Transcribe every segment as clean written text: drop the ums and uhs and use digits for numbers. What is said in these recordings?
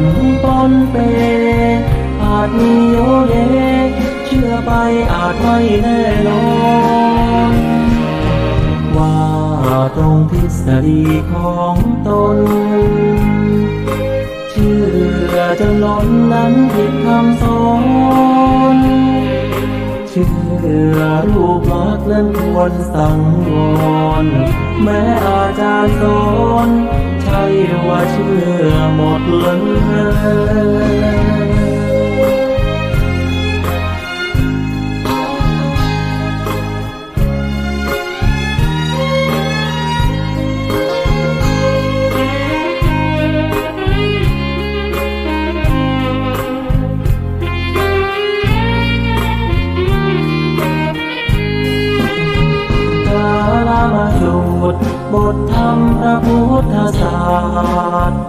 ลปนเปอาจมีโยเยเชื่อไปอาจไม่แน่นอนว่าตรงทฤษฎีของตนเชื่อจนล้นนั้นผิดคำสอนเชื่อรูปลักษณ์นั้นควรสังวรแม้อาจารย์สอนใช่ว่าเชื่อหมดเลยบทธรรมพระพุทธศาสตร์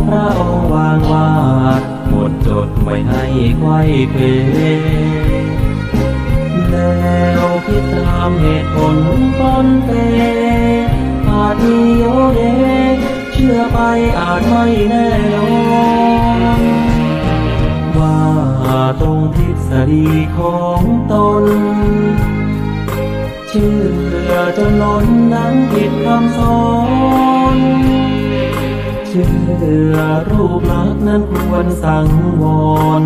พระองค์วางวาดหมดจดไม่ให้ไขว้เขวแล้วคิดตามเหตุผลปนเปอาจมีโยเยเชื่อไปอาจไม่แน่นอนว่าตรงทฤษฎีของตนเชื่อจนล้นนั้นผิดคำสอนเชื่อรูปลักษณ์นั้นควรสังวร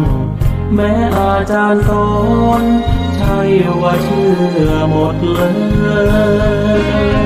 แม้อาจารย์สอนใช่ว่าเชื่อหมดเลย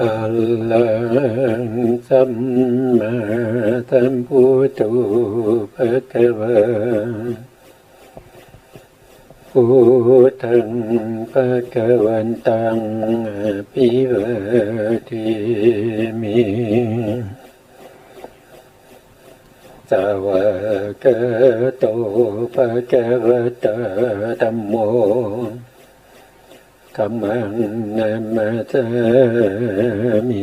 อะระหังสัมมาสัมพุทโธภะคะวะพุ พุทธังภคะวันตังอะภิวาเทมิสวากขาโตภะคะวะตาธัมโมธัมมังนัมมาสามิ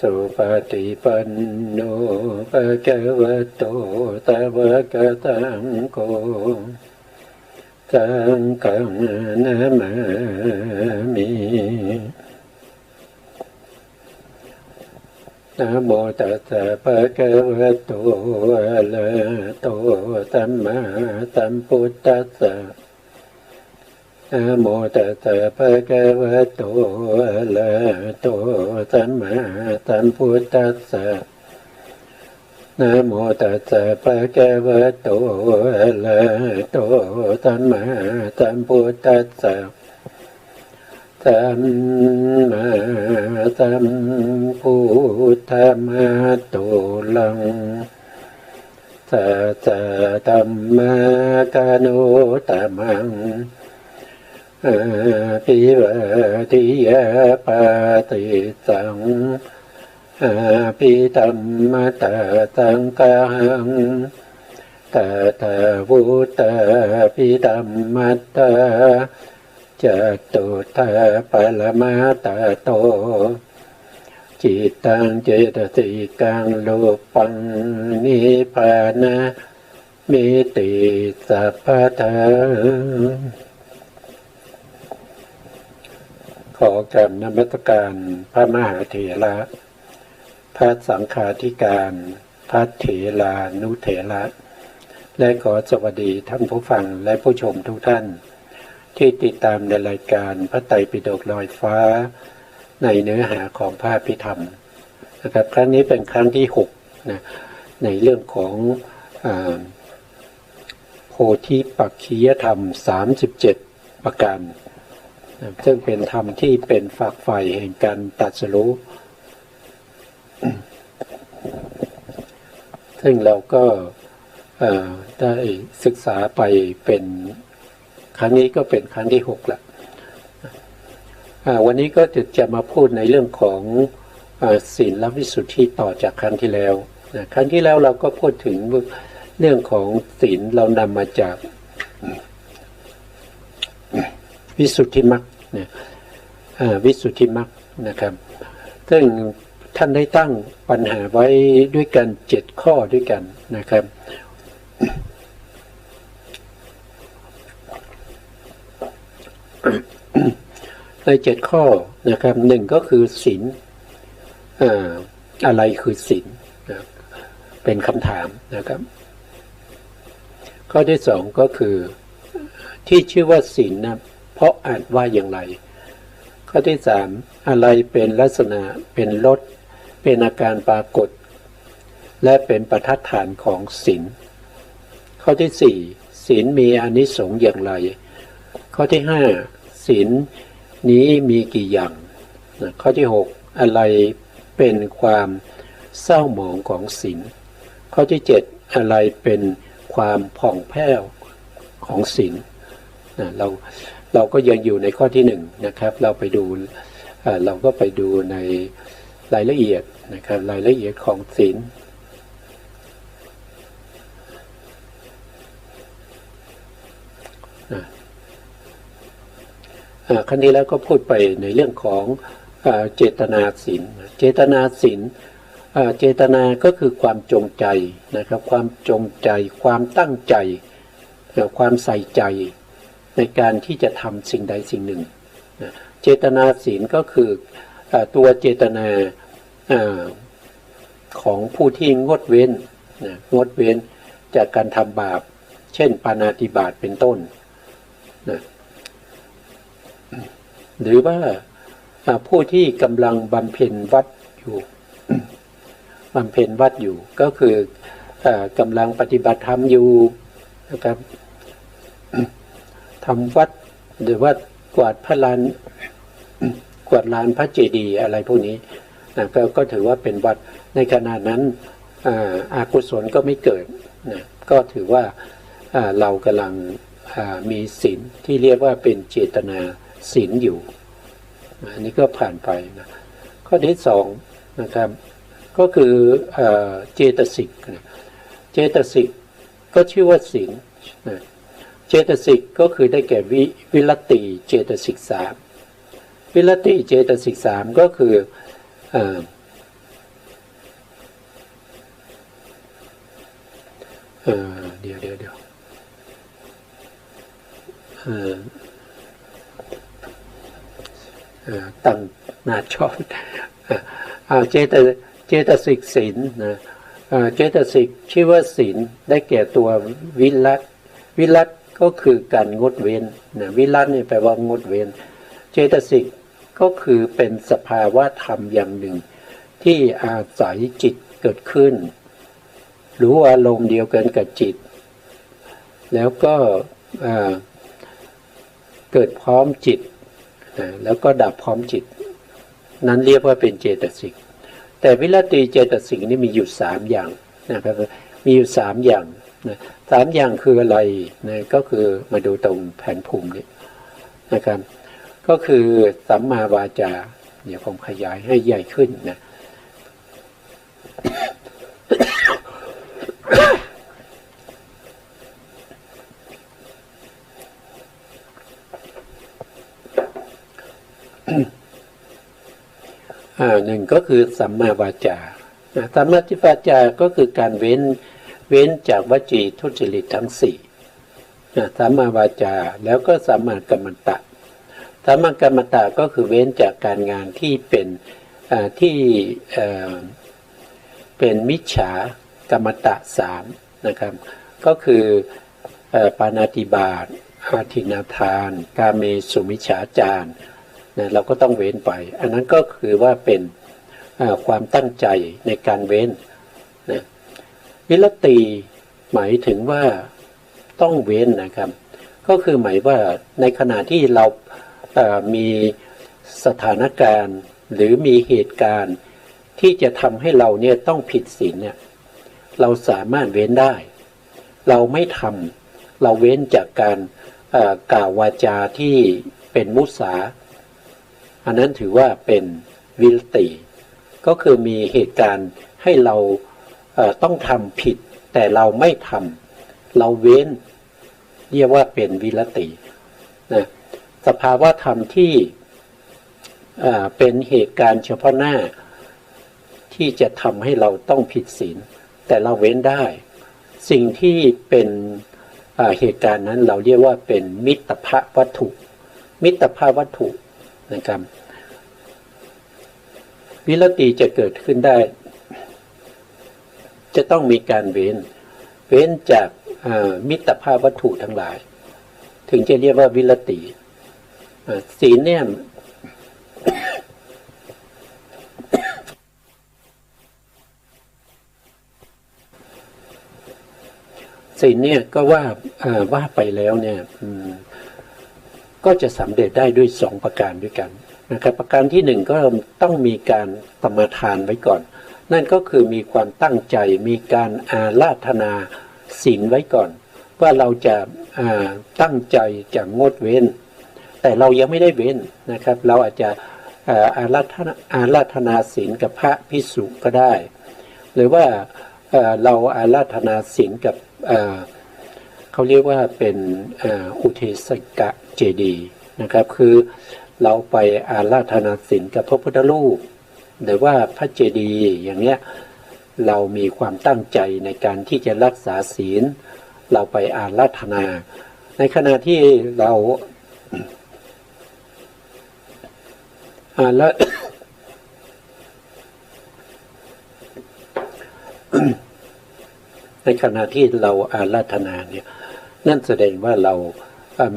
สุปฏิปันโนภะคะวะโตสาวกสังโฆสังฆังนะมามินะโมตัสสะภะคะวะโตอะระหะโตสัมมาสัมพุทธัสสะนะโมตัสสะภะคะวะโตอะระหะโตสัมมาสัมพุทธัสสะนะโมตัสสะภะคะวะโตอะระหะโตสัมมาสัมพุทธัสสะสัมมาสัมพุทธะมาตุลังสัจจะธัมมกานุตมังอภิวาทิยาปาติสังอภิธัมมตาสังฆังตถาวุตาภิธัมมัตตาจตุตาปรมาตโตจิตตังเจตสิกังโลปังนิพพานะมิติสัพพทาขอกราบนมัสการพระมหาเถระพระสังฆาธิการพระเถรานุเถระและขอสวัสดีท่านผู้ฟังและผู้ชมทุกท่านที่ติดตามในรายการพระไตรปิฎกลอยฟ้าในเนื้อหาของพระอภิธรรมนะครับครั้งนี้เป็นครั้งที่6นะในเรื่องของโพธิปักขิยธรรม37ประการซึ่งเป็นธรรมที่เป็นฝักใฝ่แห่งการตรัสรู้ซึ่งเราก็ได้ศึกษาไปเป็นครั้งนี้ก็เป็นครั้งที่6ละวันนี้ก็จะมาพูดในเรื่องของศีลวิสุทธิต่อจากครั้งที่แล้วครั้งที่แล้วเราก็พูดถึงเรื่องของศีลเรานำมาจากวิสุทธิมรรควิสุทธิมรรคนะครับซึ่งท่านได้ตั้งปัญหาไว้ด้วยกัน7ข้อด้วยกันนะครับใน7ข้อนะครับ1ก็คือศีลอะไรคือศีลเป็นคำถามนะครับข้อที่2ก็คือที่ชื่อว่าศีลนะเพราะอ่านว่าอย่างไรข้อที่3อะไรเป็นลักษณะเป็นรสเป็นอาการปรากฏและเป็นประทัดฐานของศีลข้อที่4ศีลมีอานิสงส์อย่างไรข้อที่5ศีลนี้มีกี่อย่างข้อที่6อะไรเป็นความเศร้าหมองของศีลข้อที่7อะไรเป็นความผ่องแผ้วของศีลเราก็ยังอยู่ในข้อที่1นะครับเราก็ไปดูในรายละเอียดนะครับรายละเอียดของศีลครั้งนี้แล้วก็พูดไปในเรื่องของเจตนาศีลเจตนาศีลเจตนาก็คือความจงใจนะครับความจงใจความตั้งใจความใส่ใจในการที่จะทำสิ่งใดสิ่งหนึ่งเจตนาศีลก็คือตัวเจตนาของผู้ที่งดเว้นจากการทำบาปเช่นปาณาติบาตเป็นต้นหรือว่าผู้ที่กำลังบำเพ็ญวัดอยู่ก็คือกำลังปฏิบัติธรรมอยู่นะครับทำวัดหรือว่ากวาดลานพระเจดีย์อะไรพวกนี้ก็ถือว่าเป็นวัดในขณะนั้นอกุศลก็ไม่เกิดก็ถือว่า เรากำลังมีศีลที่เรียกว่าเป็นเจตนาศีลอยู่อันนี้ก็ผ่านไปนะข้อที่สองนะครับก็คือเจตสิกเจตสิกก็ชื่อว่าศีลนะเจตสิกก็คือได้แก่วิรติเจตสิกสามวิรติเจตสิกสามก็คือเดี๋ยวตั้งหน้าช้อนเจตสิกศีลนะเจตสิกชื่อว่าศีลได้แก่ตัววิรัตวิรัตก็คือการงดเว้นนะวิรัตนี่แปลว่างดเว้นเจตสิกก็คือเป็นสภาวะธรรมอย่างหนึ่งที่อาศัยจิตเกิดขึ้นรู้อารมณ์เดียวกันกับจิตแล้วก็เกิดพร้อมจิตแล้วก็ดับพร้อมจิตนั้นเรียกว่าเป็นเจตสิกแต่วิรติเจตสิกนี่มีอยู่3อย่างนะครับมีอยู่3อย่างนะ3อย่างคืออะไรนะก็คือมาดูตรงแผนภูมินี้นะครับก็คือสัมมาวาจาเดี๋ยวผมขยายให้ใหญ่ขึ้นนะหนึ่งก็คือสัมมาวาจาสัมมาวาจาก็คือการเว้นจากวจีทุจริตทั้ง4สัมมาวาจาแล้วก็สัมมากัมมันตะสัมมากัมมันตะก็คือเว้นจากการงานที่เป็นเป็นมิจฉากรรมตะ3นะครับก็คือปาณาติบาตอาทินนาทานกาเมสุมิจฉาจารนะเราก็ต้องเว้นไปอันนั้นก็คือว่าเป็นความตั้งใจในการเว้นนะวิรติหมายถึงว่าต้องเว้นนะครับก็คือหมายว่าในขณะที่เรามีสถานการณ์หรือมีเหตุการณ์ที่จะทำให้เราเนี่ยต้องผิดศีลเนี่ยเราสามารถเว้นได้เราไม่ทำเราเว้นจากการกล่าววาจาที่เป็นมุสาอันนั้นถือว่าเป็นวิรติก็คือมีเหตุการณ์ให้เราต้องทำผิดแต่เราไม่ทำเราเว้นเรียกว่าเป็นวิรตินะสภาวะธรรมที่เป็นเหตุการณ์เฉพาะหน้าที่จะทำให้เราต้องผิดศีลแต่เราเว้นได้สิ่งที่เป็นเหตุการณ์นั้นเราเรียกว่าเป็นมิตรภวัตถุมิตรภวัตถุนะครับวิรติจะเกิดขึ้นได้จะต้องมีการเว้นจากมิตรภวัตถุทั้งหลายถึงจะเรียกว่าวิรติศีลเนี่ยศีลเนี่ยก็ว่าไปแล้วเนี่ยก็จะสำเร็จได้ด้วย2ประการด้วยกันนะครับประการที่1ก็ต้องมีการสมาทานไว้ก่อนนั่นก็คือมีความตั้งใจมีการอาราธนาศีลไว้ก่อนว่าเราจะตั้งใจจะงดเว้นแต่เรายังไม่ได้เว้นนะครับเราอาจจะอาราธนาศีลกับพระภิกษุก็ได้หรือว่าเราอาราธนาศีลกับเขาเรียกว่าเป็นอุเทศกะเจดีย์นะครับคือเราไปอาราธนาศีลกับพระพุทธรูปหรือว่าพระเจดีย์อย่างเนี้ยเรามีความตั้งใจในการที่จะรักษาศีลเราไปอาราธนาในขณะที่เราในขณะที่เราอาราธนาเนี่ยนั่นแสดงว่าเรา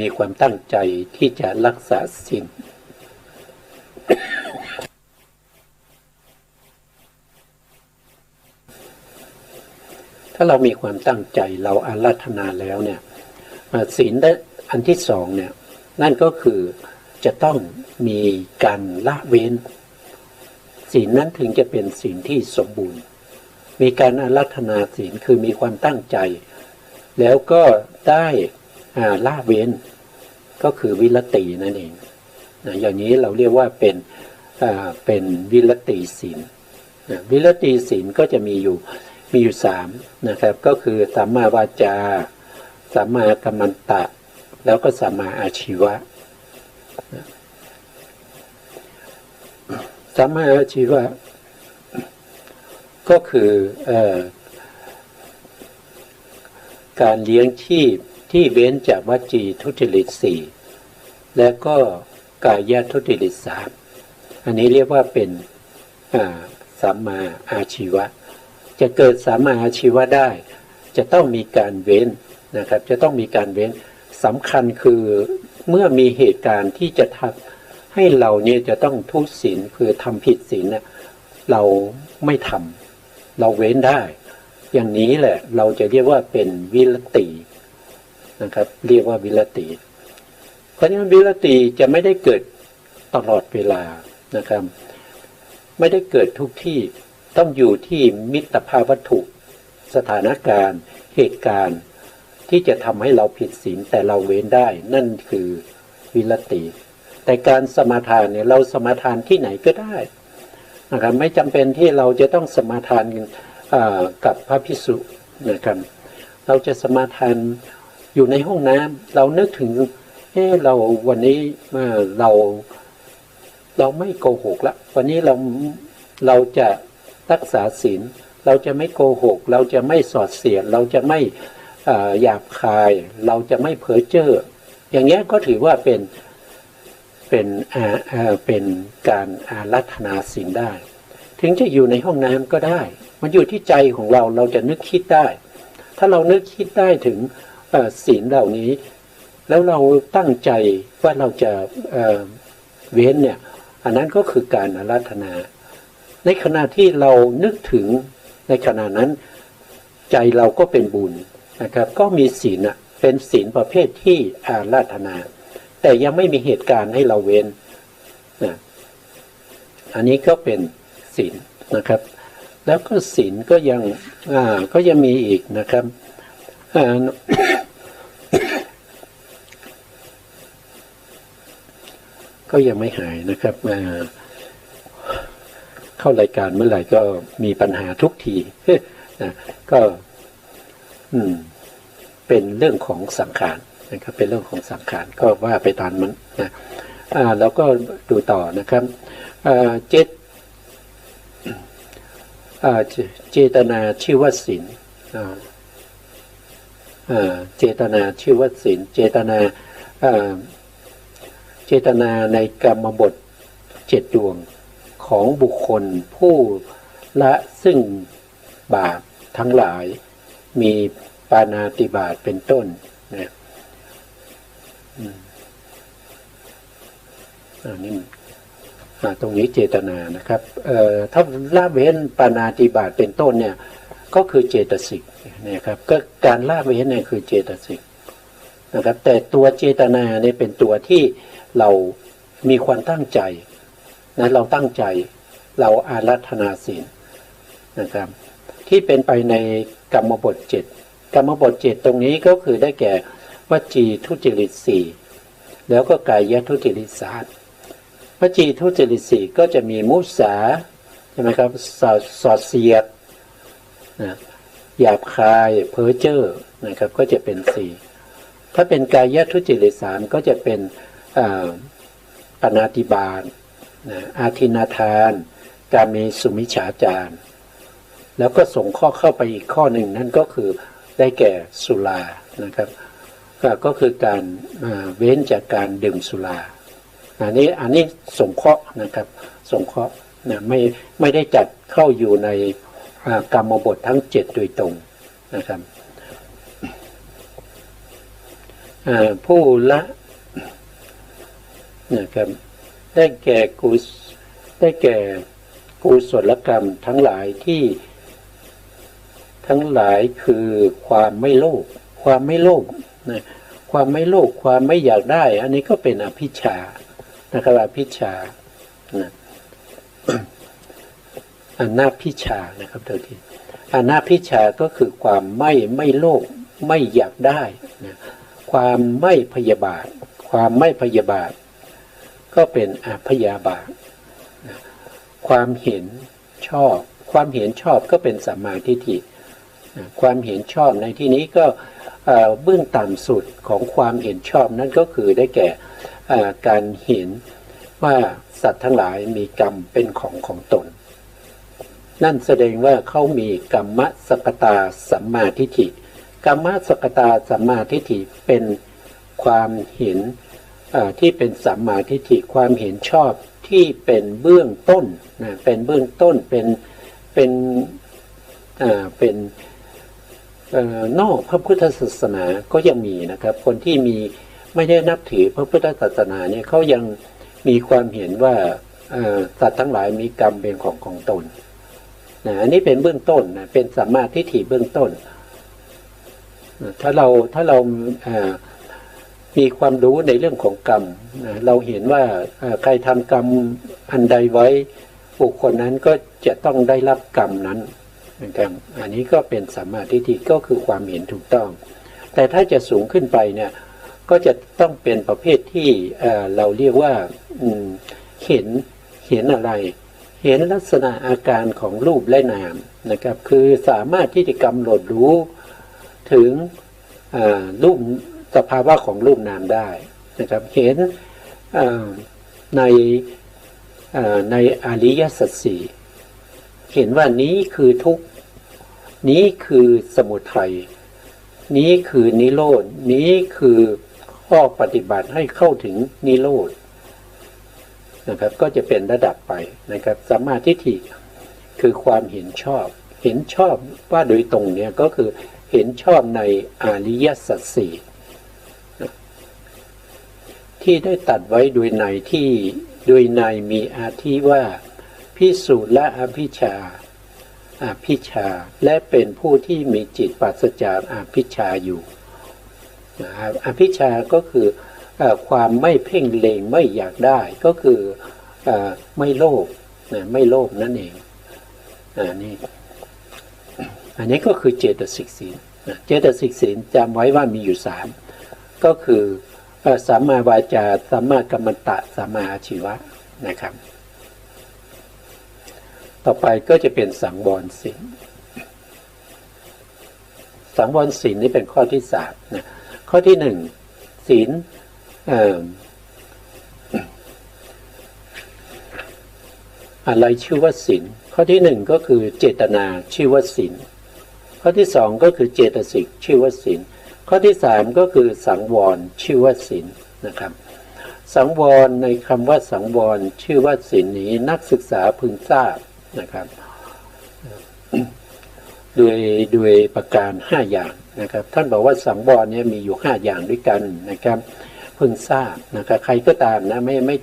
มีความตั้งใจที่จะรักษาศีลถ้าเรามีความตั้งใจเราอาราธนาแล้วเนี่ยศีลอันที่2เนี่ยนั่นก็คือจะต้องมีการละเว้นศีลนั้นถึงจะเป็นศีลที่สมบูรณ์มีการอาราธนาศีลคือมีความตั้งใจ แล้วก็ได้ละเว้นก็คือวิรตินั่นเองอย่างนี้เราเรียกว่าเป็นวิรติศีลวิรติศีลก็จะมีอยู่สามนะครับก็คือสัมมาวาจาสัมมากัมมันตะแล้วก็สัมมาอาชีวะสัมมาอาชีวะก็คือการเลี้ยงชีพที่เว้นจากวจีทุจริตสี่และก็กายทุจริตสามอันนี้เรียกว่าเป็นสัมมาอาชีวะจะเกิดสัมมาอาชีวะได้จะต้องมีการเว้นนะครับจะต้องมีการเว้นสำคัญคือเมื่อมีเหตุการณ์ที่จะทำให้เราเนี่ยจะต้องทุศีลคือทำผิดศีลเนี่ยเราไม่ทำเราเว้นได้อย่างนี้แหละเราจะเรียกว่าเป็นวิรตินะครับเรียกว่าวิรติเพราะฉะนั้นวิรติจะไม่ได้เกิดตลอดเวลานะครับไม่ได้เกิดทุกที่ต้องอยู่ที่มิตรภาพวัตถุสถานการณ์เหตุการณ์ที่จะทำให้เราผิดศีลแต่เราเว้นได้นั่นคือวิรติแต่การสมาทานเนี่ยเราสมาทานที่ไหนก็ได้นะครับไม่จำเป็นที่เราจะต้องสมาทานกับพระภิกษุนะครับเราจะสมาทานอยู่ในห้องน้ำเรานึกถึงเราวันนี้เราไม่โกหกละวันนี้เราจะรักษาศีลเราจะไม่โกหกเราจะไม่สอดเสียดเราจะไม่หยาบคายเราจะไม่เพ้อเจ้ออย่างเงี้ยก็ถือว่าเป็นการอาราธนาศีลได้ถึงจะอยู่ในห้องน้ำก็ได้มันอยู่ที่ใจของเราจะนึกคิดได้ถ้าเรานึกคิดได้ถึงศีลเหล่านี้แล้วเราตั้งใจว่าเราจะเว้นเนี่ยอันนั้นก็คือการอาราธนาในขณะที่เรานึกถึงในขณะนั้นใจเราก็เป็นบุญนะครับก็มีศีลเป็นศีลประเภทที่อาราธนาแต่ยังไม่มีเหตุการณ์ให้เราเว้นนะอันนี้ก็เป็นศีลนะครับแล้วก็ศีลก็ยังมีอีกนะครับก็ยังไม่หายนะครับเข้ารายการเมื่อไหร่ก็มีปัญหาทุกทีนะก็เป็นเรื่องของสังขารนะครับเป็นเรื่องของสังขารก็ว่าไปตามมันนะแล้วก็ดูต่อนะครับเจตนาชื่อว่าศีลเจตนาชื่อว่าศีลเจตนาในกรรมบท7ดวงของบุคคลผู้ละซึ่งบาปทั้งหลายมีปาณาติบาตเป็นต้นนะนี่ตรงนี้เจตนานะครับถ้าละเว้นปาณาติบาตเป็นต้นเนี่ยก็คือเจตสิกนะครับก็การละเว้นเนี่ยคือเจตสิกนะครับแต่ตัวเจตนาเนี่ยเป็นตัวที่เรามีความตั้งใจนะเราตั้งใจเราอาราธนาศีลนะครับที่เป็นไปในกรรมบท7กรรมบท7ตรงนี้ก็คือได้แก่วจีทุจริต4แล้วก็กายทุจริต3วจีทุจริต4ก็จะมีมุสาใช่ไหมครับสอดเสียดนะหยาบคายเพ้อเจ้อนะครับก็จะเป็น4ถ้าเป็นกายทุจริต3ก็จะเป็นปณาติบาตอาทินนาทานกาเมสุมิจฉาจารแล้วก็ส่งข้อเข้าไปอีกข้อหนึ่งนั่นก็คือได้แก่สุรานะครับก็คือการเว้นจากการดื่มสุราอันนี้สงเคราะห์นะครับสงเคราะห์ไม่ได้จัดเข้าอยู่ในกรรมบททั้ง7โดยตรงนะครับผู้ละนะครับได้แก่กุศลกรรมทั้งหลายคือความไม่โลภความไม่อยากได้อันนี้ก็เป็นอภิชฌานะครับอภิชฌาอนาภิชฌานะครับเดี๋ยวทีอนาภิชฌาก็คือความไม่โลภ ไม่อยากได้นะความไม่พยาบาทความไม่พยาบาทก็เป็นอพยาบาทนะความเห็นชอบความเห็นชอบก็เป็นสัมมาทิฏฐินะความเห็นชอบในที่นี้ก็เบื้องต่ำสุดของความเห็นชอบนั่นก็คือได้แก่การเห็นว่าสัตว์ทั้งหลายมีกรรมเป็นของตนนั่นแสดงว่าเขามีกัมมสกตาสัมมาทิฏฐิกัมมสกตาสัมมาทิฏฐิเป็นความเห็นที่เป็นสัมมาทิฏฐิความเห็นชอบที่เป็นเบื้องต้นนะเป็นเบื้องต้นเป็นนอกพระพุทธศาสนาก็ยังมีนะครับคนที่ไม่ได้นับถือพระพุทธศาสนาเนี่ยเขายังมีความเห็นว่าสัตว์ทั้งหลายมีกรรมเป็นของตนนะอันนี้เป็นเบื้องต้นนะเป็นสัมมาทิฏฐิเบื้องต้นถ้าเรามีความรู้ในเรื่องของกรรมนะเราเห็นว่าใครทำกรรมอันใดไว้บุคคลนั้นก็จะต้องได้รับกรรมนั้นนะครับอันนี้ก็เป็นสัมมาทิฏฐิก็คือความเห็นถูกต้องแต่ถ้าจะสูงขึ้นไปเนี่ยก็จะต้องเป็นประเภทที่เราเรียกว่าเห็นอะไรเห็นลักษณะอาการของรูปและนามนะครับคือสามารถที่จะกำหนดรู้ถึงรูปสภาวะของรูปนามได้นะครับเห็นในอริยสัจสี่เห็นว่านี้คือทุกข์นี้คือสมุทัยนี้คือนิโรธนี้คือข้อปฏิบัติให้เข้าถึงนิโรธนะครับก็จะเป็นระดับไปนะครับสัมมาทิฏฐิคือความเห็นชอบว่าโดยตรงเนี่ยก็คือเห็นชอบในอริยสัจสี่ที่ได้ตัดไว้โดยในมีอาทิว่าภิกษุละอภิชาและเป็นผู้ที่มีจิตปราศจากอภิชาอยู่อภิชาก็คือความไม่เพ่งเล็งไม่อยากได้ก็คือไม่โลภไม่โลภนั่นเองอันนี้ก็คือเจตสิกศีลเจตสิกศีลจำไว้ว่ามีอยู่3ก็คือสัมมาวาจาสัมมากัมมันตะสัมมาอาชีวะนะครับต่อไปก็จะเป็นสังวรศีลสังวรศีลนี่เป็นข้อที่3นะข้อที่1ศีลอะไรชื่อว่าศีลข้อที่1ก็คือเจตนาชื่อว่าศีลข้อที่2ก็คือเจตสิกชื่อว่าศีลข้อที่3ก็คือสังวรชื่อว่าศีลนะครับสังวรในคำว่าสังวรชื่อว่าศีลนี้นักศึกษาพึงทราบนะครับโดยประการ5อย่างนะครับท่านบอกว่าสังวรเนี่ยมีอยู่5อย่างด้วยกันนะครับพึงทราบนะครับใครก็ตามนะไม่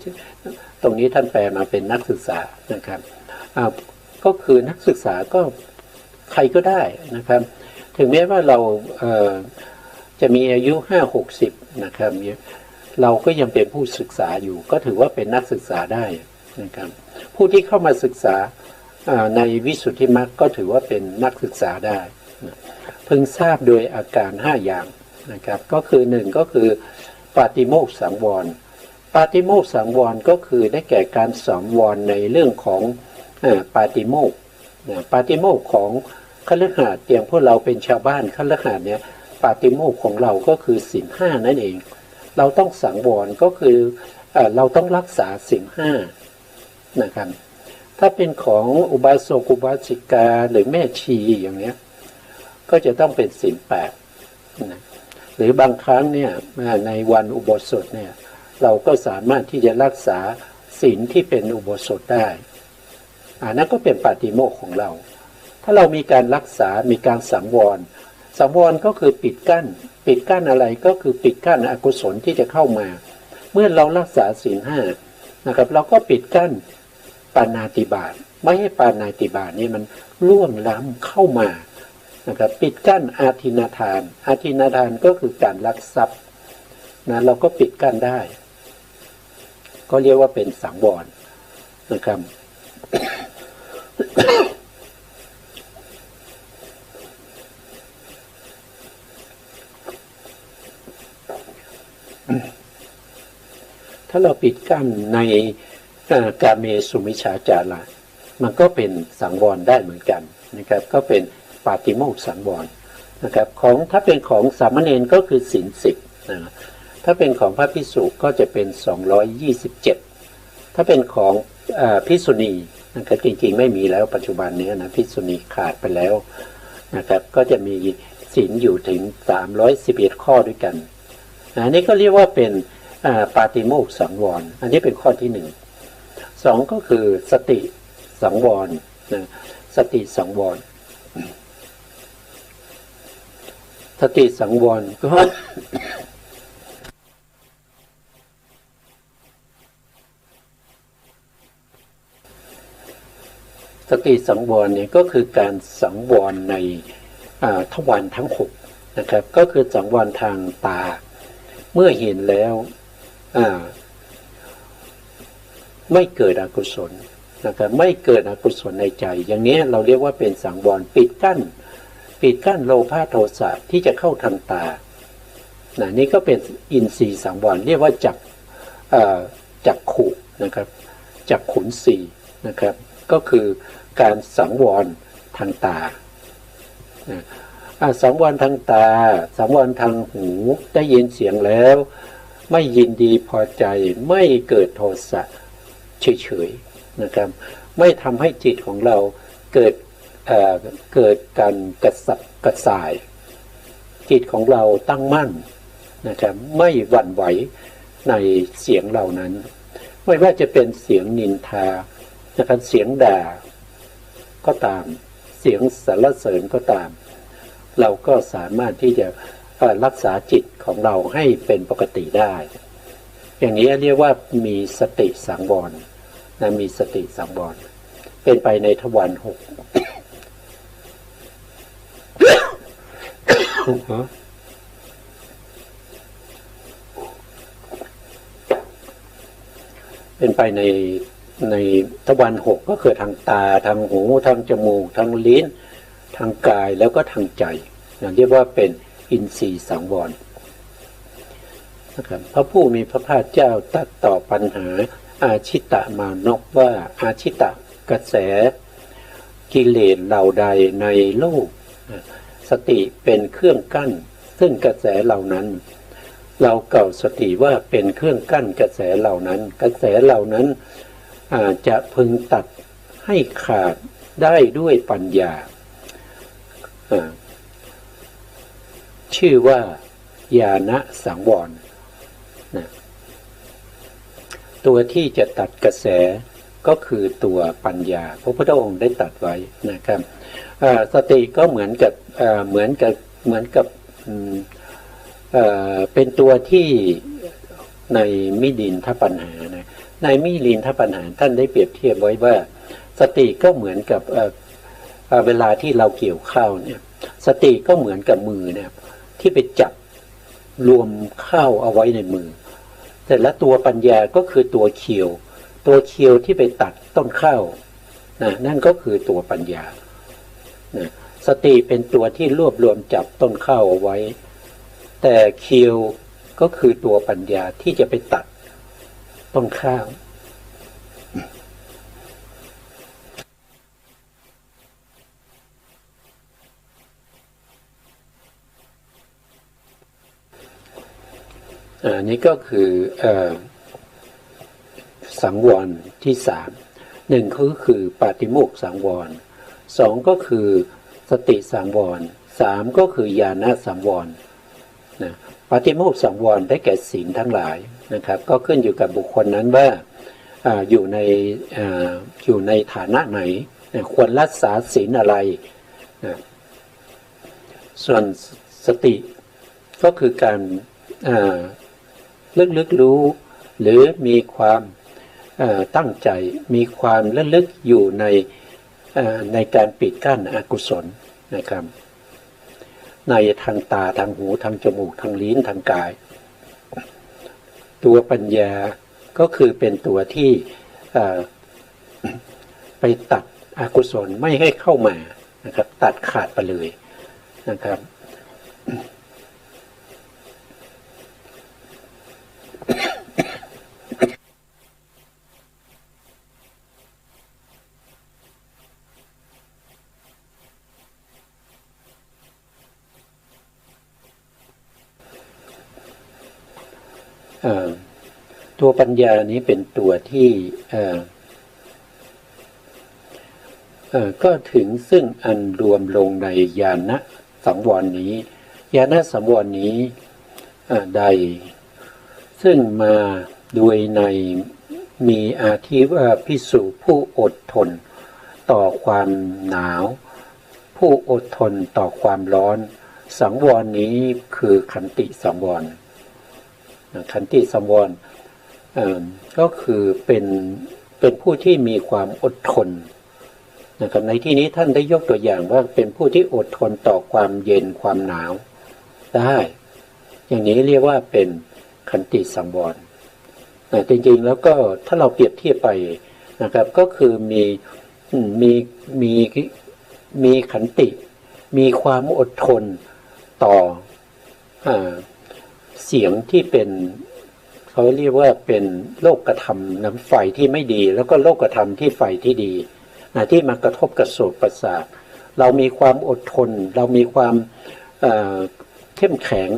ตรงนี้ท่านแปลมาเป็นนักศึกษานะครับก็คือนักศึกษาก็ใครก็ได้นะครับถึงแม้ว่าเราจะมีอายุ50-60นะครับเราก็ยังเป็นผู้ศึกษาอยู่ก็ถือว่าเป็นนักศึกษาได้นะครับผู้ที่เข้ามาศึกษาในวิสุทธิมรรคก็ถือว่าเป็นนักศึกษาได้พึงทราบโดยอาการ5อย่างนะครับก็คือ1ก็คือปาติโมกข์สังวรปาติโมกข์สังวรก็คือได้แก่การสังวรในเรื่องของปาติโมกข์ปาติโมกข์ของคฤหัสถ์อย่างพวกเราเป็นชาวบ้านคฤหัสถ์เนี่ยปาติโมกข์ของเราก็คือศีล5นั่นเองเราต้องสังวรก็คือเราต้องรักษาศีล5นะครับถ้าเป็นของอุบาสกอุบาสิกาหรือแม่ชีอย่างเนี้ยก็จะต้องเป็นศีล8นะหรือบางครั้งเนี่ยในวันอุโบสถเนี่ยเราก็สามารถที่จะรักษาศีลที่เป็นอุโบสถได้นั่นก็เป็นปาติโมกข์ของเราถ้าเรามีการรักษามีการสังวรก็คือปิดกั้นอะไรก็คือปิดกั้นอกุศลที่จะเข้ามาเมื่อเรารักษาศีล5นะครับเราก็ปิดกั้นปาณาติบาตไม่ให้ปาณาติบาตนี้มันล่วงล้ำเข้ามานะครับปิดกั้นอาทินาทานก็คือการลักทรัพย์นะเราก็ปิดกั้นได้ก็เรียกว่าเป็นสังวรนะครับ ถ าเราปิดกั้นในกาเมสุมิชฌาจาระมันก็เป็นสังวรได้เหมือนกันนะครับก็เป็นปาติโมกข์สังวรนะครับของถ้าเป็นของสามเณรก็คือศีล10นะถ้าเป็นของพระภิกษุก็จะเป็น227ถ้าเป็นของภิกษุณีนะครับจริงๆไม่มีแล้วปัจจุบันนี้นะภิกษุณีขาดไปแล้วนะครับก็จะมีศีลอยู่ถึง311ข้อด้วยกันอันนี้ก็เรียกว่าเป็นปาติโมกข์สังวรอันนี้เป็นข้อที่1 2ก็คือสติสังวรนะสติสังวรสติสังวรก็สติสังวรเนี่ยก็คือการสังวรในทวารทั้ง6นะครับก็คือสังวรทางตาเมื่อเห็นแล้วไม่เกิดอกุศลนะครับไม่เกิดอกุศลในใจอย่างนี้เราเรียกว่าเป็นสังวรปิดกั้นโลภะโทสะที่จะเข้าทางตานี่ก็เป็นอินทรีย์สังวรเรียกว่าจักขุนะครับจักขุนสีนะครับก็คือการสังวรทางตาสังวรทางตาสังวรทางหูได้ยินเสียงแล้วไม่ยินดีพอใจไม่เกิดโทสะเฉยๆนะครับไม่ทำให้จิตของเราเกิดการกระสับกระส่ายจิตของเราตั้งมั่นนะครับไม่หวั่นไหวในเสียงเหล่านั้นไม่ว่าจะเป็นเสียงนินทานะครับเสียงด่าก็ตามเสียงสรรเสริญก็ตามเราก็สามารถที่จะรักษาจิตของเราให้เป็นปกติได้อย่างนี้เรียกว่ามีสติสังวรนะมีสติสังวรเป็นไปในทวาร6เป็นไปในทวาร6ก็คือทางตาทางหูทางจมูกทางลิ้นทางกายแล้วก็ทางใจเรียกว่าเป็นอินทรีย์สังวรนะครับพระผู้มีพระภาคเจ้าตรัสตอบปัญหาอาชิตมานพว่าอาชิตกระแสกิเลสเหล่าใดในโลกสติเป็นเครื่องกั้นซึ่งกระแสเหล่านั้นเราเก่าสติว่าเป็นเครื่องกั้นกระแสเหล่านั้นกระแสเหล่านั้นจะพึงตัดให้ขาดได้ด้วยปัญญาชื่อว่าญาณสังวรตัวที่จะตัดกระแสก็คือตัวปัญญาพระพุทธองค์ได้ตรัสไว้นะครับสติก็เหมือนกับเป็นตัวที่ในมิลินทปัญหานะในมิลินทปัญหาท่านได้เปรียบเทียบไว้ว่าสติก็เหมือนกับเวลาที่เราเกี่ยวข้าวเนี่ยสติก็เหมือนกับมือเนี่ยที่ไปจับรวมข้าวเอาไว้ในมือแต่ละตัวปัญญาก็คือตัวเคียวที่ไปตัดต้นข้าวนั่นก็คือตัวปัญญาสติเป็นตัวที่รวบรวมจับต้นข้าวเอาไว้แต่เคียวก็คือตัวปัญญาที่จะไปตัดต้นข้าวนี่ก็คือสังวรที่1ก็คือปาติโมกข์สังวร2ก็คือสติสังวร3ก็คือญาณสังวรนะปาติโมกข์สังวรได้แก่ศีลทั้งหลายนะครับก็ขึ้นอยู่กับบุคคลนั้นว่าอยู่ในฐานะไหนควรรักษาศีลอะไรนะส่วนสติก็คือการลึกรู้หรือมีความตั้งใจมีความลึกอยู่ในการปิดกั้นอกุศลนะครับในทางตาทางหูทางจมูกทางลิ้นทางกายตัวปัญญาก็คือเป็นตัวที่ไปตัดอกุศลไม่ให้เข้ามานะครับตัดขาดไปเลยนะครับ ตัวปัญญานี้เป็นตัวที่ก็ถึงซึ่งอันรวมลงในญาณสังวรนี้ญาณสังวรนี้ใดซึ่งมาโดยในมีอาทิว่าภิกษุผู้อดทนต่อความหนาวผู้อดทนต่อความร้อนสังวรนี้คือขันติสังวรขันติสังวรก็คือเป็นผู้ที่มีความอดทนนะครับในที่นี้ท่านได้ยกตัวอย่างว่าเป็นผู้ที่อดทนต่อความเย็นความหนาวได้อย่างนี้เรียกว่าเป็นขันติสังวรจริงๆแล้วก็ถ้าเราเปรียบเทียบไปนะครับก็คือมีขันติมีความอดทนต่อเสียงที่เป็นเขาเรียกว่าเป็นโลกธรรมน้ำไฟที่ไม่ดีแล้วก็โลกธรรมที่ไฟที่ดีที่มากระทบกระโสกประสาทเรามีความอดทนเรามีความเข้มแข็ง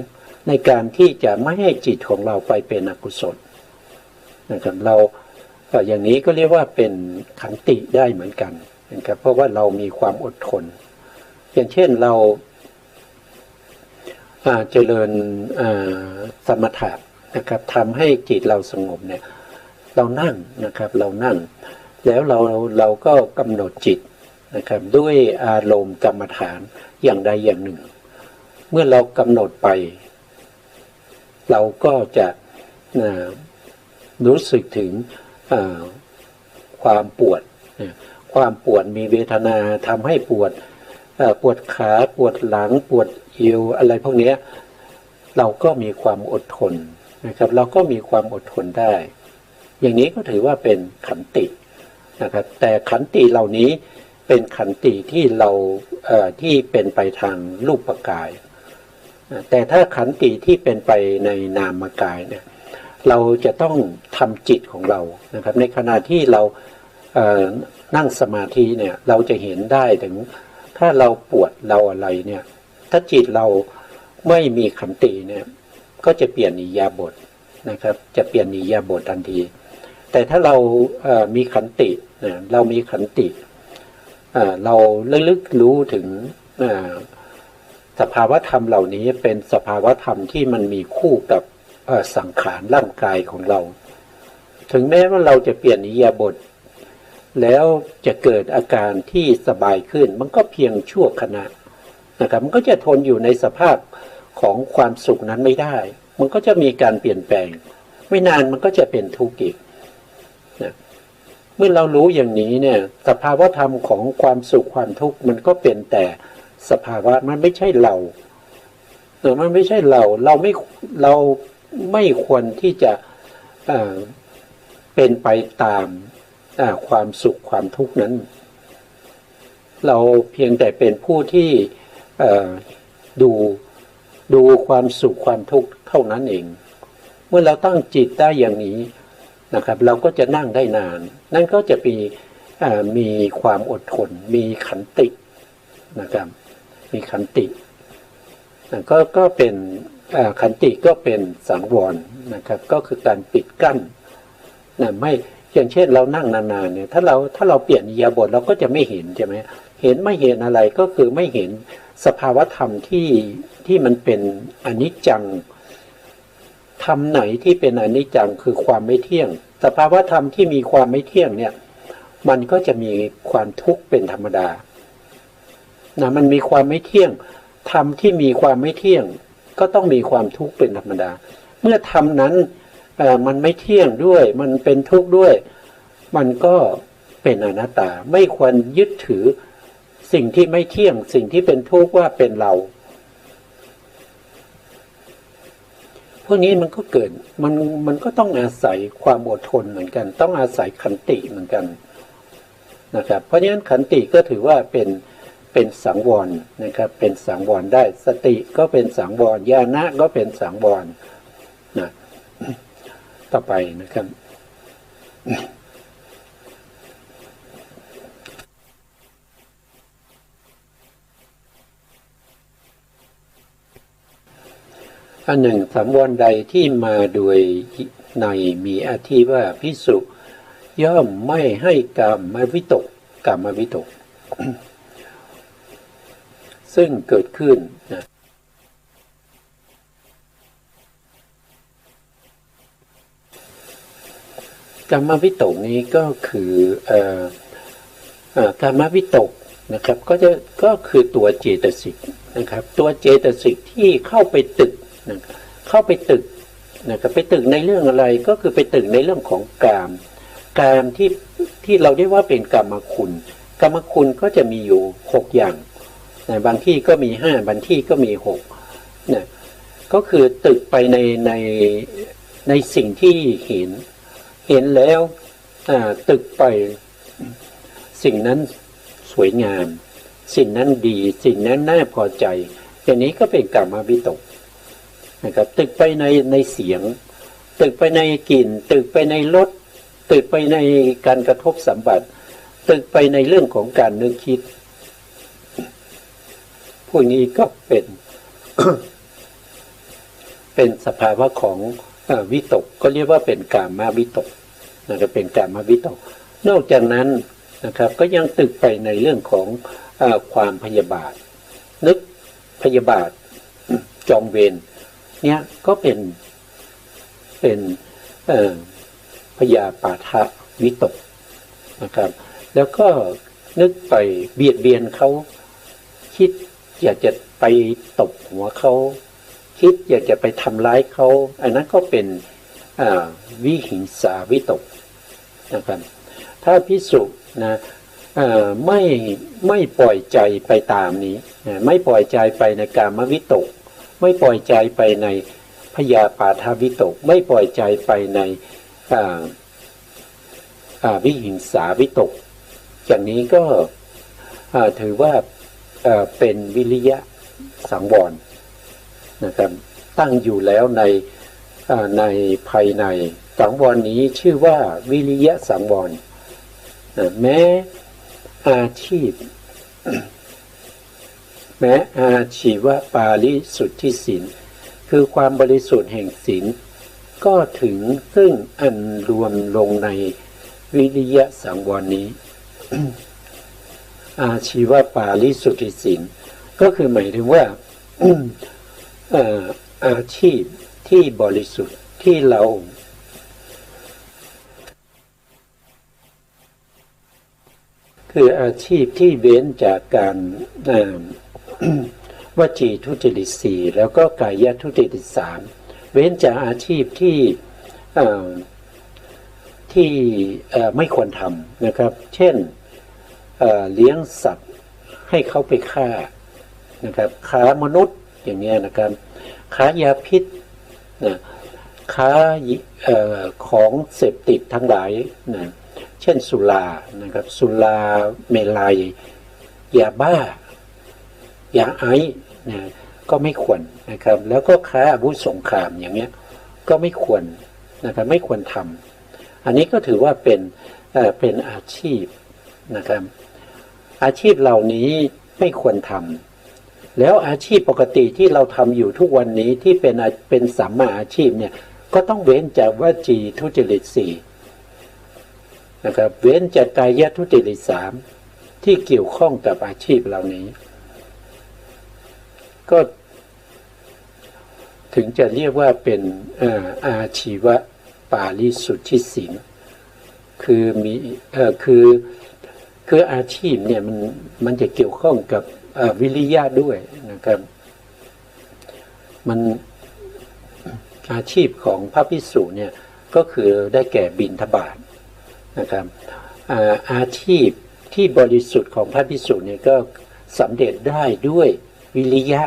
ในการที่จะไม่ให้จิตของเราไปเป็นอกุศลนะครับเราอย่างนี้ก็เรียกว่าเป็นขันติได้เหมือนกันนะครับเพราะว่าเรามีความอดทนอย่างเช่นเราเจริญสมถะนะครับทำให้จิตเราสงบเนี่ยเรานั่งนะครับเรานั่งแล้วเราก็กำหนดจิตนะครับด้วยอารมณ์กรรมฐานอย่างใดอย่างหนึ่งเมื่อเรากำหนดไปเราก็จะรู้สึกถึงความปวดมีเวทนาทำให้ปวดขาปวดหลังปวดเอวอะไรพวกนี้เราก็มีความอดทนนะครับเราก็มีความอดทนได้อย่างนี้ก็ถือว่าเป็นขันตินะครับแต่ขันติเหล่านี้เป็นขันติที่เราที่เป็นไปทางรูปกายแต่ถ้าขันติที่เป็นไปในนามกายเนี่ยเราจะต้องทำจิตของเรานะครับในขณะที่เรานั่งสมาธิเนี่ยเราจะเห็นได้ถึงถ้าเราปวดเราอะไรเนี่ยถ้าจิตเราไม่มีขันติเนี่ยก็จะเปลี่ยนอิริยาบถนะครับจะเปลี่ยนอิริยาบถทันทีแต่ถ้าเรามีขันติเรามีขันติเราลึกรู้ถึงสภาวธรรมเหล่านี้เป็นสภาวธรรมที่มันมีคู่กับสังขารร่างกายของเราถึงแม้ว่าเราจะเปลี่ยนอิริยาบถแล้วจะเกิดอาการที่สบายขึ้นมันก็เพียงชั่วขณะนะครับมันก็จะทนอยู่ในสภาพของความสุขนั้นไม่ได้มันก็จะมีการเปลี่ยนแปลงไม่นานมันก็จะเป็นทุกข์อีกนะเมื่อเรารู้อย่างนี้เนี่ยสภาวธรรมของความสุขความทุกข์มันก็เป็นแต่สภาวะมันไม่ใช่เรามันไม่ใช่เราไม่ควรที่จะเป็นไปตามความสุขความทุกข์นั้นเราเพียงแต่เป็นผู้ที่ดูความสุขความทุกข์เท่านั้นเองเมื่อเราตั้งจิตได้อย่างนี้นะครับเราก็จะนั่งได้นานนั่นก็จะมีความอดทนมีขันตินะครับมีขันติก็เป็นขันติก็เป็นสังวรนะครับก็คือการปิดกั้นไม่อย่างเช่นเรานั่งนานๆเนี่ยถ้าเราเปลี่ยนอิริยาบถเราก็จะไม่เห็นใช่ไหมไม่เห็นอะไรก็คือไม่เห็นสภาวธรรมที่มันเป็นอนิจจังธรรมไหนที่เป็นอนิจจังคือความไม่เที่ยงสภาวธรรมที่มีความไม่เที่ยงเนี่ยมันก็จะมีความทุกข์เป็นธรรมดามันมีความไม่เที่ยงธรรมที่มีความไม่เที่ยงก็ต้องมีความทุกข์เป็นธรรมดาเมื่อธรรมนั้นมันไม่เที่ยงด้วยมันเป็นทุกข์ด้วยมันก็เป็นอนัตตาไม่ควรยึดถือสิ่งที่ไม่เที่ยงสิ่งที่เป็นทุกข์ว่าเป็นเราพวกนี้มันก็เกิดมันก็ต้องอาศัยความอดทนเหมือนกันต้องอาศัยขันติเหมือนกันนะครับเพราะฉะนั้นขันติก็ถือว่าเป็นสังวรนะครับเป็นสังวรได้สติก็เป็นสังวรญาณะก็เป็นสังวรนะต่อไปนะครับ อันหนึ่งสังวรใดที่มาโดยในมีอาทิว่าภิกษุย่อมไม่ให้กามวิตกซึ่งเกิดขึ้นนะกามวิตกนี้ก็คือกามวิตกนะครับก็คือตัวเจตสิกนะครับตัวเจตสิกที่เข้าไปตึกนะครับเข้าไปตึกนะครับไปตึกในเรื่องอะไรก็คือไปตึกในเรื่องของกามที่เราได้ว่าเป็นกามคุณก็จะมีอยู่6อย่างนะบางที่ก็มี5บางที่ก็มี6นะก็คือตึกไปในสิ่งที่เห็นแล้วตึกไปสิ่งนั้นสวยงามสิ่งนั้นดีสิ่งนั้นน่าพอใจอย่างนี้ก็เป็นกามวิตกนะครับตึกไปในเสียงตึกไปในกลิ่นตึกไปในรสตึกไปในการกระทบสัมผัสตึกไปในเรื่องของการนึกคิดพวกนี้ก็เป็น เป็นสภาวะของวิตกก็เรียกว่าเป็นกามวิตกนะครับเป็นกามวิตกนอกจากนั้นนะครับก็ยังตึกไปในเรื่องของความพยาบาทนึกพยาบาทจองเวรเนี่ยก็เป็นพยาปาทะวิตกนะครับแล้วก็นึกไปเบียดเบียนเขาคิดอยากจะไปตบหัวเขาคิดอยากจะไปทำร้ายเขาอันนั้นก็เป็นวิหิงสาวิตกนะครับถ้าภิกษุนะไม่ปล่อยใจไปตามนี้ไม่ปล่อยใจไปในกามวิตกไม่ปล่อยใจไปในพยาปาทวิตกไม่ปล่อยใจไปในวิหิงสาวิตกอย่างนี้ก็ถือว่าเป็นวิริยะสังวรนะครับตั้งอยู่แล้วในภายในสังวรนี้ชื่อว่าวิริยะสังวรแม้อาชีพ แม้อาชีวปาริสุทธิศีลคือความบริสุทธิ์แห่งศีลก็ถึงซึ่งอันรวมลงในวิริยะสังวรนี้ อาชีวปาริสุทธิศีลก็คือหมายถึงว่า อาชีพที่บริสุทธิ์ที่เราคืออาชีพที่เว้นจากการวจีทุจริต4แล้วก็กายทุจริต3เว้นจากอาชีพที่ไม่ควรทำนะครับเช่นเลี้ยงสัตว์ให้เขาไปฆ่านะครับค้ามนุษย์อย่างเงี้ยนะครับค้ายาพิษนะค้าของเสพติดทั้งหลายนะเช่นสุรานะครับสุราเมลัยยาบ้ายาไอซ์นะก็ไม่ควรนะครับแล้วก็ค้าอาวุธสงครามอย่างเงี้ยก็ไม่ควรนะครับไม่ควรทำอันนี้ก็ถือว่าเป็นอาชีพนะครับอาชีพเหล่านี้ไม่ควรทำแล้วอาชีพปกติที่เราทำอยู่ทุกวันนี้ที่เป็นสัมมาอาชีพเนี่ยก็ต้องเว้นจากวจีทุจริต4นะครับเว้นจากกายทุจริต3ที่เกี่ยวข้องกับอาชีพเหล่านี้ก็ถึงจะเรียกว่าเป็นอาชีวปาริสุทธิศีลคือมีคืออาชีพเนี่ยมันจะเกี่ยวข้องกับวิริยะด้วยนะครับมันอาชีพของพระภิกษุเนี่ยก็คือได้แก่บิณฑบาตนะครับอาชีพที่บริสุทธิ์ของพระภิกษุเนี่ยก็สำเร็จได้ด้วยวิริยะ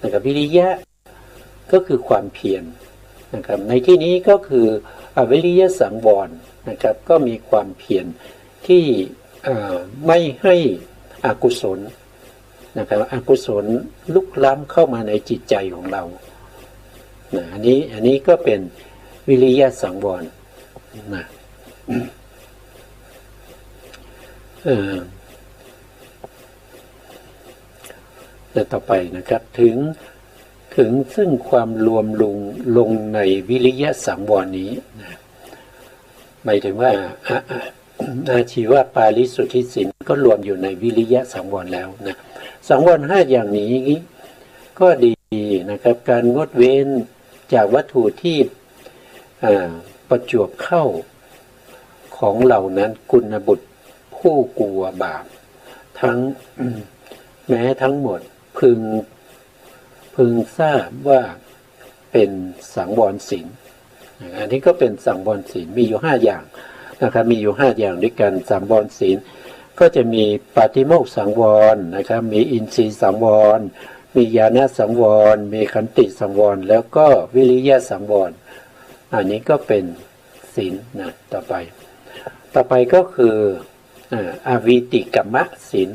นะครับวิริยะก็คือความเพียรนะครับในที่นี้ก็คือวิริยะสังวรนะครับก็มีความเพียรที่ไม่ให้อกุศลนะครับอกุศลลุกล้ำเข้ามาในจิตใจของเราอันนี้ก็เป็นวิริยะสังวรนะแต่ต่อไปนะครับถึง ถึงซึ่งความรวมลงในวิริยะสังวรนี้นะหมายถึงว่าอาชีวะปาริสุทธิศีลก็รวมอยู่ในวิริยะสังวรแล้วนะสังวร5อย่างนี้ก็ดีนะครับการงดเว้นจากวัตถุที่ประจวบเข้าของเหล่านั้นกุณบุตรผู้กลัวบาปทั้ง แม้ทั้งหมดพึงทราบว่าเป็นสังวรศีลอันนี้ก็เป็นสังวรศีลมีอยู่5อย่างนะครับมีอยู่5อย่างด้วยกันสังวรศีลก็จะมีปาติโมกข์สังวรนะครับมีอินทรีย์สังวรมีญาณสังวรมีขันติสังวรแล้วก็วิริยะสังวรอันนี้ก็เป็นศีลนะต่อไปก็คืออวิติกัมมะศีล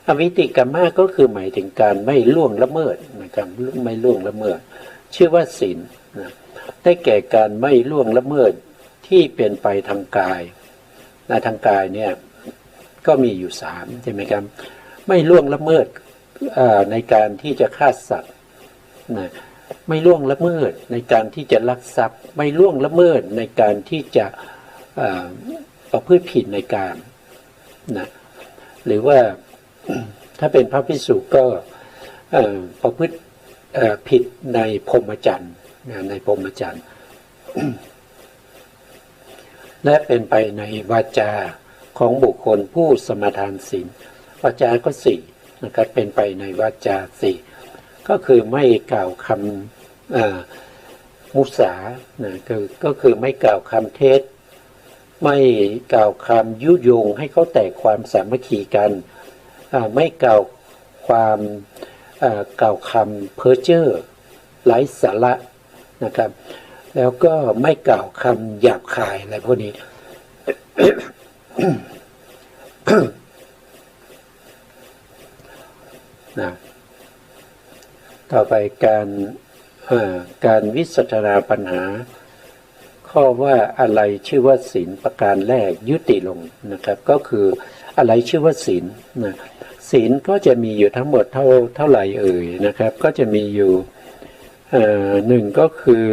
อวิติกัมมะก็คือหมายถึงการไม่ล่วงละเมิดนะครับไม่ล่วงละเมิดชื่อว่าศีลนะได้แก่การไม่ล่วงละเมิดที่เป็นไปทางกายทางกายเนี่ยก็มีอยู่3ใช่ไหมครับไม่ล่วงละเมิดในการที่จะฆ่าสัตว์นะไม่ล่วงละเมิดในการที่จะลักทรัพย์ไม่ล่วงละเมิดในการที่จะประพฤติผิดในการนะหรือว่าถ้าเป็นพระภิกษุก็ประพฤติผิดในพรหมจรรย์ในพรหมจรรย์ และเป็นไปในวาจาของบุคคลผู้สมาทานศีลวาจาก็4นะครับเป็นไปในวาจา4ก็คือไม่กล่าวคำมุสานะก็คือไม่กล่าวคำเท็จไม่กล่าวคำยุยงให้เขาแตกความสามัคคีกันไม่กล่าวคำเพ้อเจ้อไร้สาระนะครับแล้วก็ไม่กล่าวคำหยาบคายอะไรพวกนี้ นะต่อไปการวิสัชนาปัญหาข้อว่าอะไรชื่อว่าศีลประการแรกยุติลงนะครับก็คืออะไรชื่อว่าศีลนะศีลก็จะมีอยู่ทั้งหมดเท่าไหร่เอ่ยนะครับก็จะมีอยู่1ก็คือ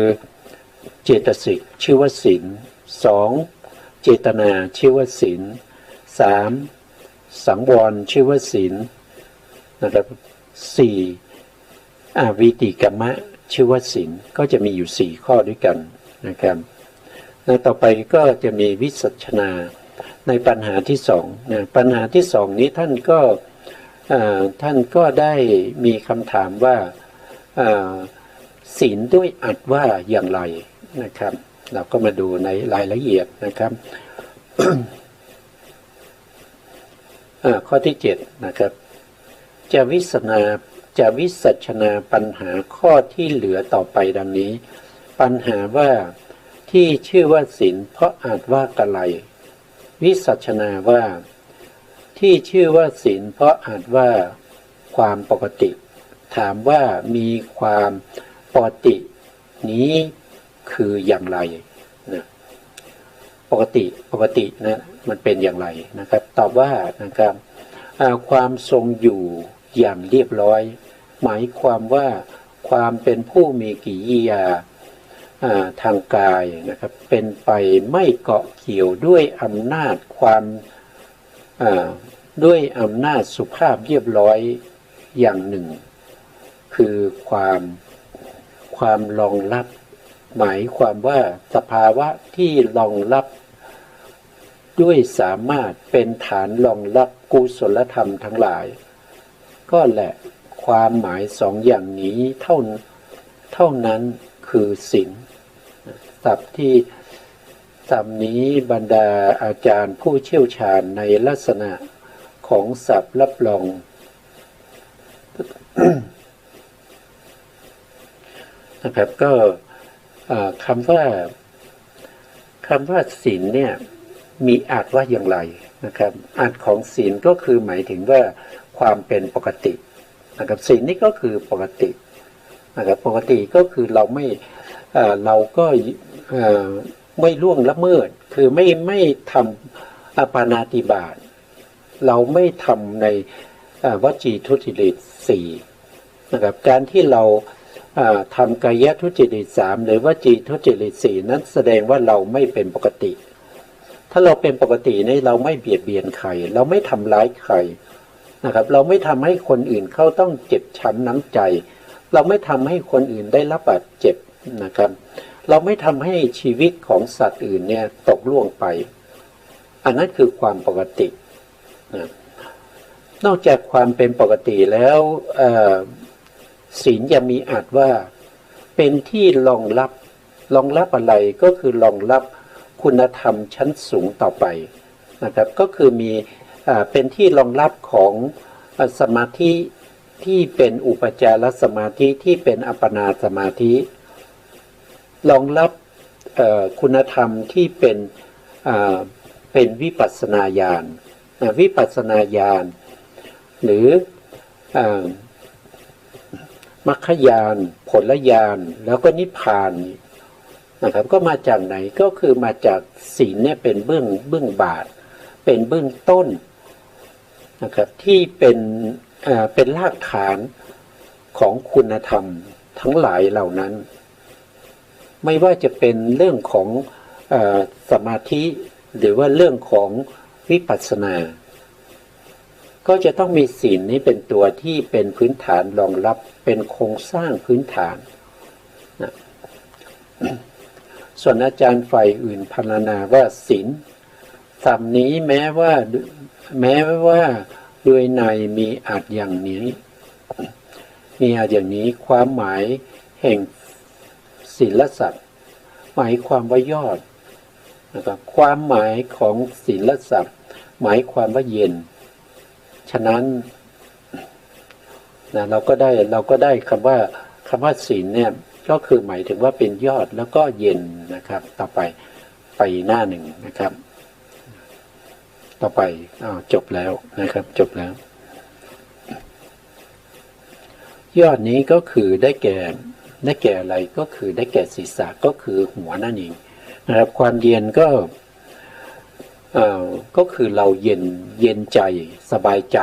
เจตสิกชื่อว่าศีล2เจตนาชื่อว่าศีล3สังวรชื่อว่าศีลนะครับ4อวิติกัมมะชื่อว่าศีลก็จะมีอยู่4ข้อด้วยกันนะครับต่อไปก็จะมีวิสัชนาในปัญหาที่2นะปัญหาที่2นี้ท่านก็ได้มีคำถามว่าศีลด้วยอัดว่าอย่างไรนะครับเราก็มาดูในรายละเอียดนะครับ ข้อที่7นะครับจะวิสัชนาปัญหาข้อที่เหลือต่อไปดังนี้ปัญหาว่าที่ชื่อว่าศีลเพราะอาจว่ากะไรวิสัชนาว่าที่ชื่อว่าศีลเพราะอาจว่าความปกติถามว่ามีความปกตินี้คืออย่างไรนะปกตินะมันเป็นอย่างไรนะครับตอบว่านะครับความทรงอยู่อย่างเรียบร้อยหมายความว่าความเป็นผู้มีกิริยาทางกายนะครับเป็นไปไม่เกาะเกี่ยวด้วยอำนาจด้วยอำนาจสุภาพเรียบร้อยอย่างหนึ่งคือความรองรับหมายความว่าสภาวะที่รองรับด้วยสามารถเป็นฐานรองรับกุศลธรรมทั้งหลายก็แหละความหมาย2อย่างนี้เท่านั้นคือศีลศัพท์นี้บรรดาอาจารย์ผู้เชี่ยวชาญในลักษณะของศัพท์รับรอง นะครับก็คำว่าศีลเนี่ยมีอาจว่าอย่างไรนะครับอาจของศีลก็คือหมายถึงว่าความเป็นปกตินะครับศีลนี่ก็คือปกตินะครับปกติก็คือเราก็ไม่ล่วงละเมิดคือไม่ทำปาณาติบาตเราไม่ทำในวจีทุจริต4นะครับการที่เรา ทำกายทุจริต3หรือวจีทุจริต4นั้นแสดงว่าเราไม่เป็นปกติถ้าเราเป็นปกตินี่เราไม่เบียดเบียนใครเราไม่ทำร้ายใครนะครับเราไม่ทำให้คนอื่นเขาต้องเจ็บช้ำน้ำใจเราไม่ทำให้คนอื่นได้รับบาดเจ็บนะครับเราไม่ทำให้ชีวิตของสัตว์อื่นเนี่ยตกล่วงไปอันนั้นคือความปกตินะนอกจากความเป็นปกติแล้วศีลยังมีอาจว่าเป็นที่รองรับอะไรก็คือรองรับคุณธรรมชั้นสูงต่อไปนะครับก็คือมีเป็นที่รองรับของสมาธิที่เป็นอุปจารสมาธิที่เป็นอัปปนาสมาธิรองรับคุณธรรมที่เป็นวิปัสสนาญาณวิปัสสนาญาณหรือมรรคญาณผลญาณแล้วก็นิพพานนะครับก็มาจากไหนก็คือมาจากศีลเนี่ยเป็นเบื้องบาทเป็นเบื้องต้นนะครับที่เป็นรากฐานของคุณธรรมทั้งหลายเหล่านั้นไม่ว่าจะเป็นเรื่องของสมาธิหรือว่าเรื่องของวิปัสสนาก็จะต้องมีศีลนี้เป็นตัวที่เป็นพื้นฐานรองรับเป็นโครงสร้างพื้นฐานนะส่วนอาจารย์ฝ่ายอื่นพรรณนาว่าศีลธรรมนี้แม้ว่าโดยในมีอาจอย่างนี้ความหมายแห่งศีลสัตว์หมายความว่ายอดนะครับความหมายของศีลสัตว์หมายความว่าเย็นฉะนั้นนะเราก็ได้คำว่าศีลเนี่ยก็คือหมายถึงว่าเป็นยอดแล้วก็เย็นนะครับต่อไปหน้าหนึ่งนะครับต่อไปจบแล้วนะครับจบแล้วยอดนี้ก็คือได้แก่อะไรก็คือได้แก่ศีรษะก็คือหัวนั่นเองนะครับความเย็นก็คือเราเย็นใจสบายใจ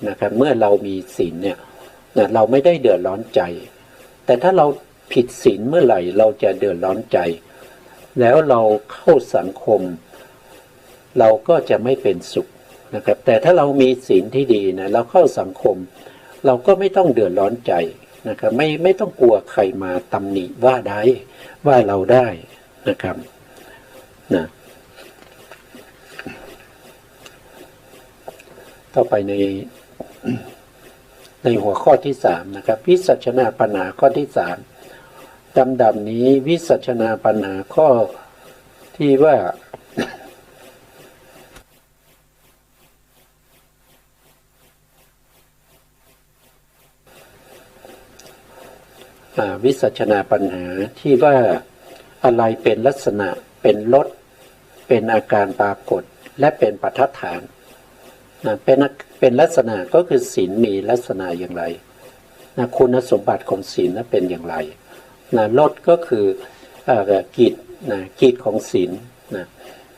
นะครับเมื่อเรามีศีลเนี่ยเราไม่ได้เดือดร้อนใจแต่ถ้าเราผิดศีลเมื่อไหร่เราจะเดือดร้อนใจแล้วเราเข้าสังคมเราก็จะไม่เป็นสุขนะครับแต่ถ้าเรามีศีลที่ดีนะเราเข้าสังคมเราก็ไม่ต้องเดือดร้อนใจนะครับไม่ต้องกลัวใครมาตำหนิว่าเราได้นะครับนะต่อไปในหัวข้อที่3นะครับวิสัชนาปัญหาข้อที่3ดำนี้วิสัชนาปัญหาข้อที่ว่าวิสัชนาปัญหาที่ว่าอะไรเป็นลักษณะเป็นรสเป็นอาการปรากฏและเป็นปัฏฐฐานเป็นลักษณะก็คือศีลมีลักษณะอย่างไรคุณสมบัติของศีลเป็นอย่างไรรสก็คือกิจของศีล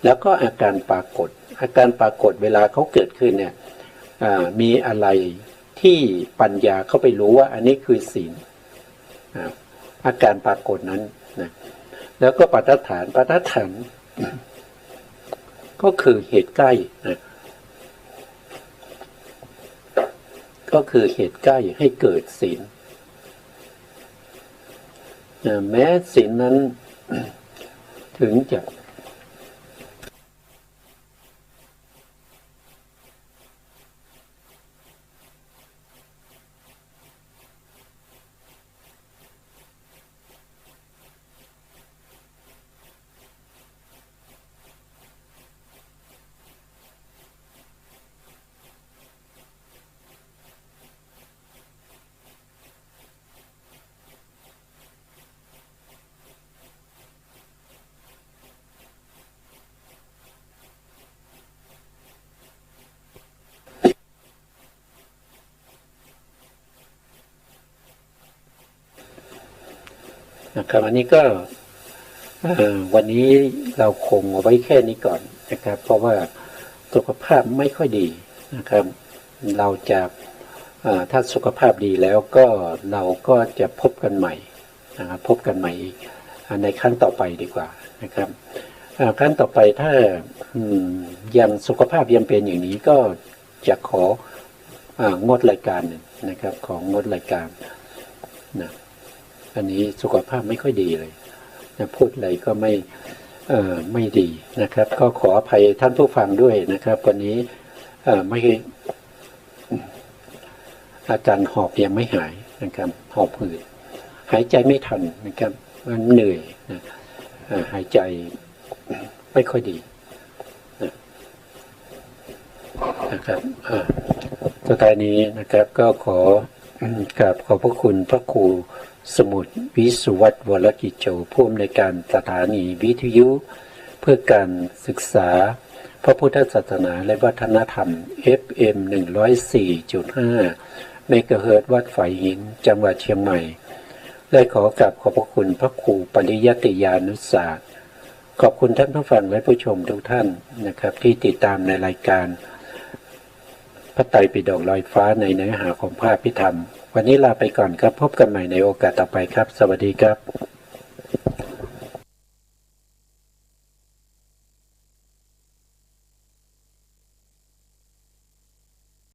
แล้วก็อาการปรากฏเวลาเขาเกิดขึ้นเนี่ยมีอะไรที่ปัญญาเข้าไปรู้ว่าอันนี้คือศีลอาการปรากฏนั้นนะแล้วก็ปัฏฐานก็คือเหตุใกล้นะก็คือเหตุใกล้ให้เกิดศีลแม้ศีลนั้นถึงจะ นะครับอันนี้ก็วันนี้เราคงเอาไว้แค่นี้ก่อนนะครับเพราะว่าสุขภาพไม่ค่อยดีนะครับเราจะถ้าสุขภาพดีแล้วก็เราก็จะพบกันใหม่ พบกันใหม่อีกในครั้งต่อไปดีกว่านะครับครั้งต่อไปถ้ายังสุขภาพยังเป็นอย่างนี้ก็จะงดรายการหนึ่งนะครับของงดรายการนะอันนี้สุขภาพไม่ค่อยดีเลยนะพูดอะไรก็ไม่ดีนะครับก็ขออภัยท่านผู้ฟังด้วยนะครับวันนี้ไม่อาการหอบยังไม่หายนะครับหอบหืดหายใจไม่ทันนะครับมันเหนื่อยนะหายใจไม่ค่อยดีนะครับสุดท้ายนี้นะครับก็ขอกราบขอบพระคุณพระครูสมุทรวิสุวัตรวรกิจโจผู้อำนวยการสถานีวิทยุเพื่อการศึกษาพระพุทธศาสนาและวัฒนธรรม FM 104.5 เมกะเฮิรตซ์วัดฝายหินจังหวัดเชียงใหม่ได้ขอกราบขอบพระคุณพระครูปริยัติยานุศาสตร์ขอบคุณท่านผู้ฟังและผู้ชมทุกท่านนะครับที่ติดตามในรายการพระไตรปิฎกลอยฟ้าในเนื้อหาของพระอภิธรรมวันนี้ลาไปก่อนครับพบกันใหม่ในโอกาสต่อไปครับสวัสดีครับ